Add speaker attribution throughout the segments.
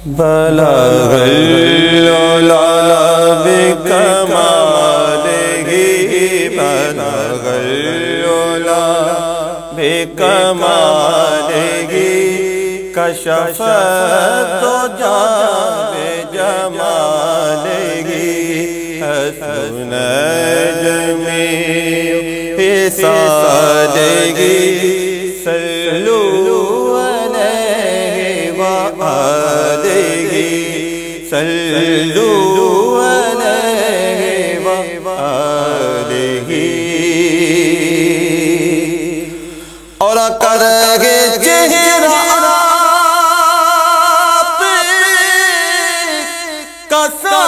Speaker 1: بلغ العلا بکمالہ بلغ العلا بکمالہ کشف الدجی بجمالہ حسن جمیع خصالہ صلوا علیہ وآلہ صلوا علیہ وآلہ اور کرے چہرہ آپ کا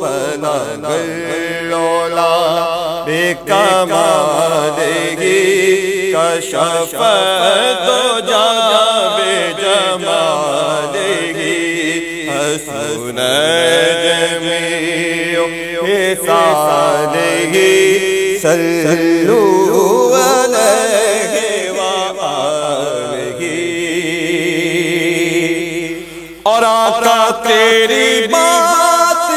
Speaker 1: بلغ العلا بکمالہ کشف الدجی بجمالہ حسن جمیع خصالہ صلوا علیہ وآلہ اور آقا تیری بات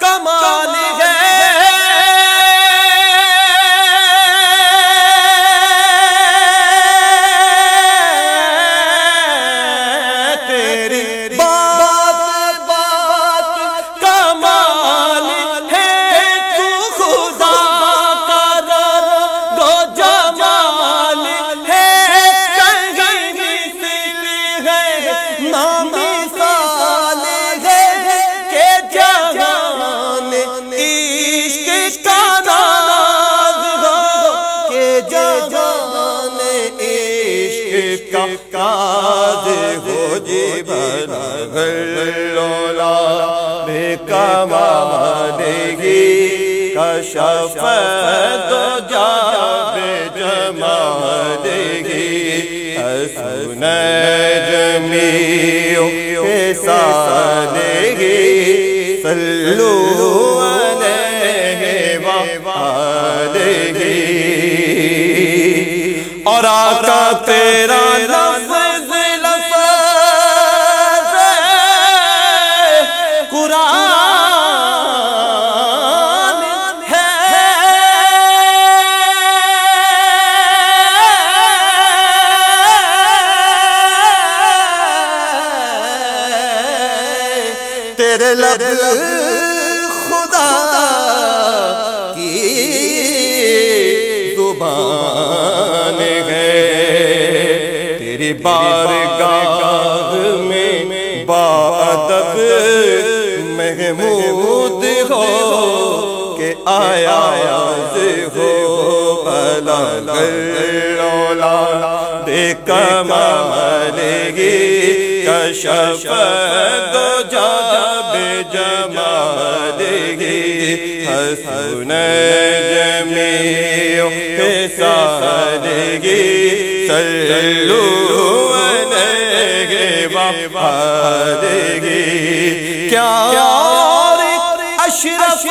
Speaker 1: کمال ہے تیری بات کمال ہے تو خدا کا رب و جمال ہے کہیں مثل ہے نہ مثال ہے کہ جہان عشق کا ناز ہو کہ جہان عشق کا ناز ہو جی بلغ العلا بکمالہ کشف الدجی بجمالہ حسن جمیع خصالہ صلوا علیہ وآلہ اور آقا تیرا لفظ قرآن ہے تیرے لب خدا کی زبان ہے تیری بارگاہ میں باادب محمود ہو کہ آیا ہو بلغ العلا بکمالہ کشف الدجی بجمالہ حسن جمیع خصالہ صلوا علیہ وآلہ کیا اور اشرف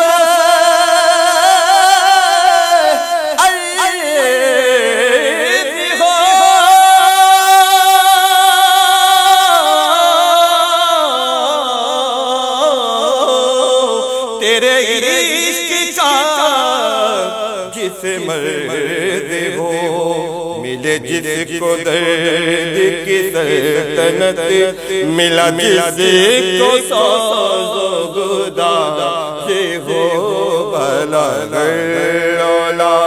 Speaker 1: تیرے عشق کا جس مرد ہو ملے جس کو درد کی سلطنت ملا جس کو ساز و گداز ہو بلغ العلا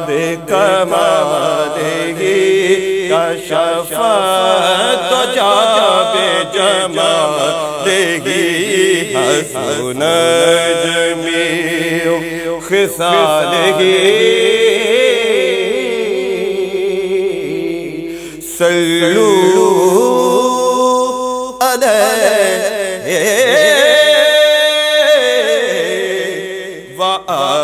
Speaker 1: بکمالہ کشف الدجى بجماله حسن جميع خصاله صلوا عليه وآله